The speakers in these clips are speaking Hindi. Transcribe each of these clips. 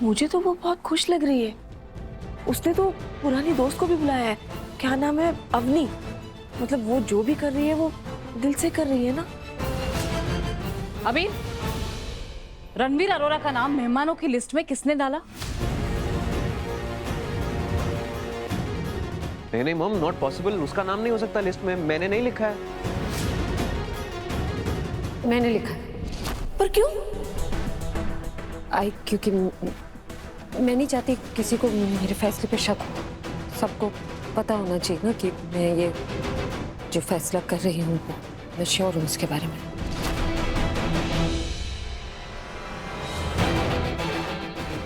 मुझे तो वो बहुत खुश लग रही है। उसने तो पुरानी दोस्त को भी बुलाया है, क्या नाम है, अवनी। मतलब वो जो भी कर रही है वो दिल से कर रही है ना। अभी रणवीर अरोरा का नाम मेहमानों की लिस्ट में किसने डाला? नहीं नहीं मॉम, नॉट पॉसिबल। उसका नाम नहीं हो सकता लिस्ट में, मैंने नहीं लिखा है। मैंने लिखा है। पर क्यों? क्योंकि मैं नहीं चाहती किसी को मेरे फैसले पे शक हो। सबको पता होना चाहिए ना कि मैं ये जो फैसला कर रही हूँ मैं श्योर हूँ उसके बारे में।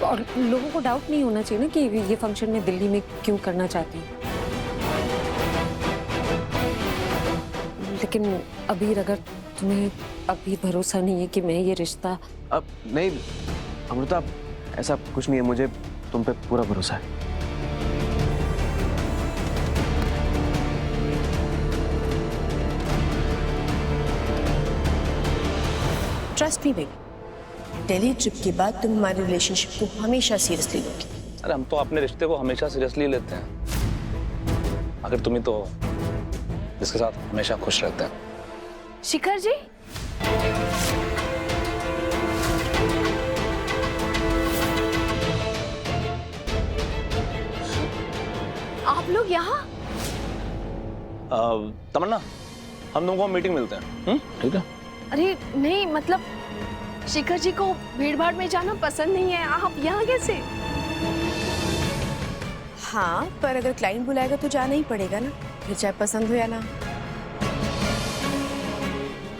और लोगों को डाउट नहीं होना चाहिए ना कि ये फंक्शन मैं दिल्ली में क्यों करना चाहती हूँ। लेकिन अबीर, अगर तुम्हें अभी भरोसा नहीं है कि मैं ये रिश्ता... अब नहीं अमृता, ऐसा कुछ नहीं है, मुझे तुम पे पूरा भरोसा है। Trust me baby, Delhi trip के बाद तुम हमारे रिलेशनशिप को हमेशा सीरियसली लोगी। अरे हम तो अपने रिश्ते को हमेशा सीरियसली लेते हैं। आखिर तुम ही तो जिसके साथ हमेशा खुश रहते हैं। शिखर जी, आप लोग यहाँ? तमन्ना, हम दोनों को मीटिंग मिलते हैं, ठीक है? अरे नहीं, मतलब शिखर जी को भीड़ भाड़ में जाना पसंद नहीं है, आप यहाँ कैसे? हाँ, पर अगर क्लाइंट बुलाएगा तो जाना ही पड़ेगा ना, फिर चाहे पसंद हो या ना।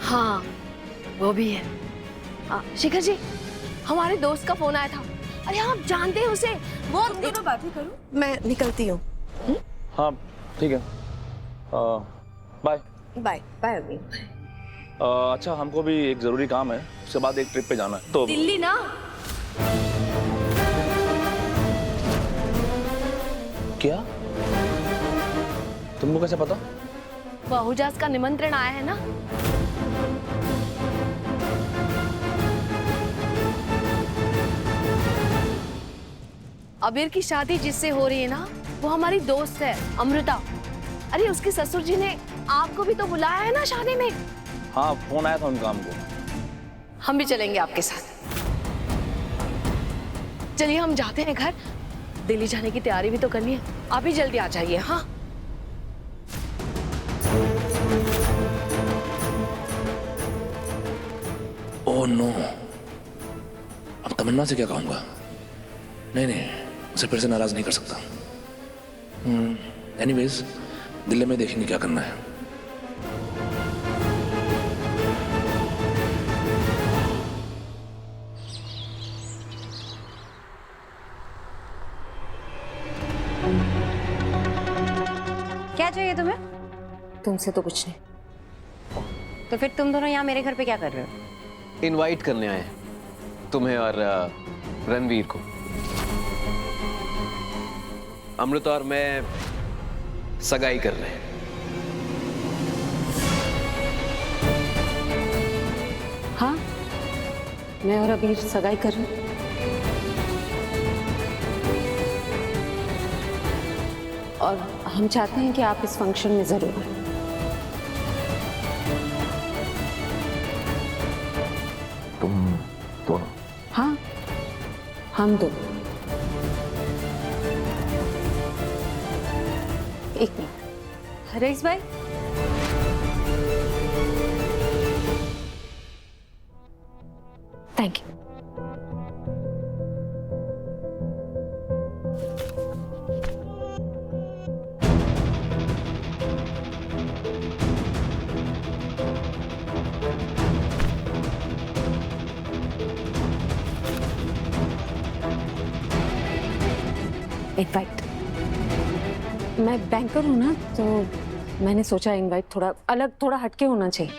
हाँ वो भी है। शिखर जी, हमारे दोस्त का फोन आया था। अरे आप जानते हैं उसे? वो दोनों बातें करो, मैं निकलती हूँ। हाँ ठीक है, बाय बाय बाय अभी। अच्छा, हमको भी एक जरूरी काम है, उसके बाद एक ट्रिप पे जाना है तो दिल्ली ना? क्या? तुमको कैसे पता? बहुजाज का निमंत्रण आया है ना। अबीर की शादी जिससे हो रही है ना, वो हमारी दोस्त है अमृता। अरे उसके ससुर जी ने आपको भी तो बुलाया है ना शादी में। हाँ, फोन आया था उनका हमको। हम भी चलेंगे आपके साथ। चलिए हम जाते हैं घर, दिल्ली जाने की तैयारी भी तो करनी है। आप ही जल्दी आ जाइए। हाँ ओह नो, अब तमन्ना से क्या कहूंगा? नहीं नहीं, उसे फिर से नाराज नहीं कर सकता। एनीवेज, दिल्ली में देखेंगे क्या करना है। क्या चाहिए तुम्हें? तुमसे तो कुछ नहीं। तो फिर तुम दोनों यहाँ मेरे घर पे क्या कर रहे हो? इनवाइट करने आए हैं तुम्हें और रणवीर को। अमृता और मैं सगाई कर रहे हैं। हाँ, मैं और अबीर सगाई कर रहे हैं। और हम चाहते हैं कि आप इस फंक्शन में जरूर आएं। तुम दोनों? हाँ, हम दोनों। एक मिनट, रईस भाई, थैंक यू। इनवाइट, मैं बैंकर हूँ ना, तो मैंने सोचा इनवाइट थोड़ा अलग, थोड़ा हटके होना चाहिए।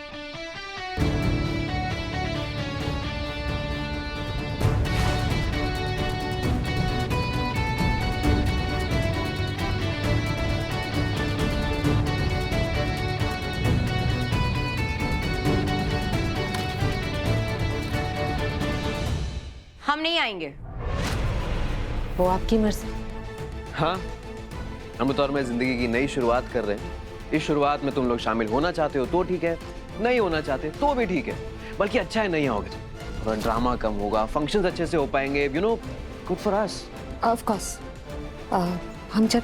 हम नहीं आएंगे। वो आपकी मर्जी। हाँ, हम तो और मैं जिंदगी की नई शुरुआत कर रहे हैं। इस शुरुआत में तुम लोग शामिल होना चाहते हो तो ठीक है, नहीं होना चाहते तो भी ठीक है। बल्कि अच्छा है नहीं आओगे तो थोड़ा ड्रामा कम होगा, फंक्शंस अच्छे से हो पाएंगे, you know, good for us. Of course हम जब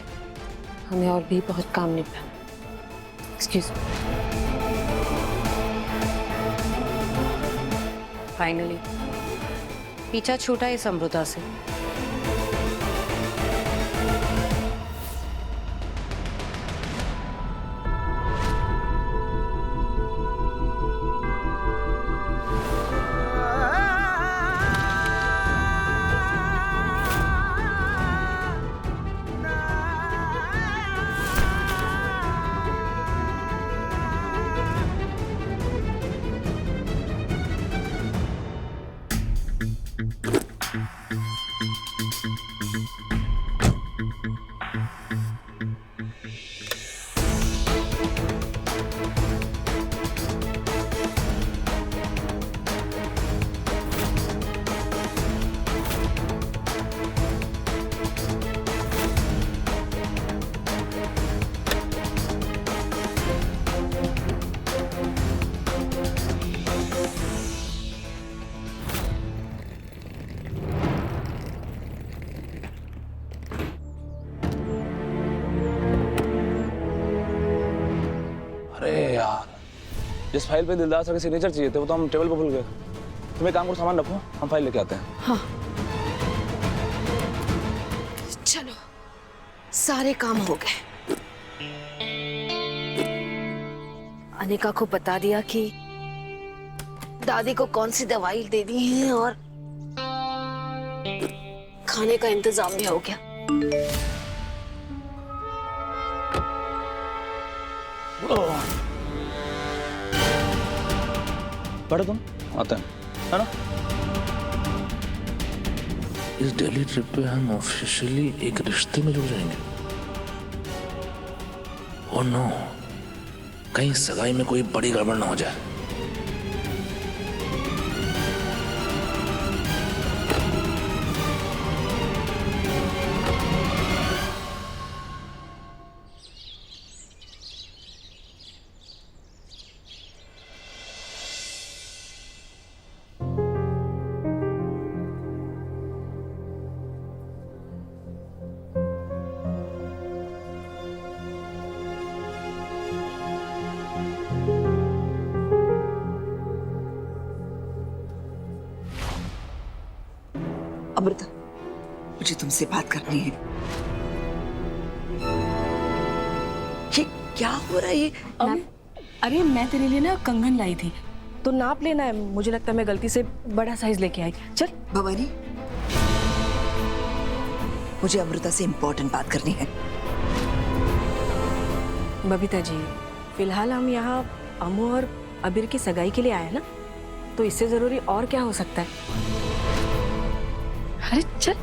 हमें और भी बहुत काम निपटा। Excuse me. फाइनली पीछा छूटा इस अमृता से। अरे यार, जिस फाइल पे दिलदार सर के सिग्नेचर चाहिए थे वो तो हम टेबल पे भूल गए। तुम एक काम करो, सामान रखो, हम फाइल लेके आते हैं। हाँ चलो, सारे काम हो गए। अनिका को बता दिया कि दादी को कौन सी दवाई देनी है और खाने का इंतजाम भी हो गया। पढ़ो तुम, आते हैं, है ना? इस दिल्ली ट्रिप पे हम ऑफिशियली एक रिश्ते में जुड़ जाएंगे। ओह नो, कहीं सगाई में कोई बड़ी गड़बड़ ना हो जाए। अमृता, मुझे तुमसे बात करनी है। ये क्या हो रहा है ये? अरे मैं तेरे लिए ना कंगन लाई थी, तो नाप लेना है। मुझे लगता है मैं गलती से बड़ा साइज लेके आई। चल। भवानी, मुझे अमृता से इम्पोर्टेंट बात करनी है। बबीता जी, फिलहाल हम यहाँ अमू और अबीर की सगाई के लिए आए हैं ना, तो इससे जरूरी और क्या हो सकता है। अरे चल।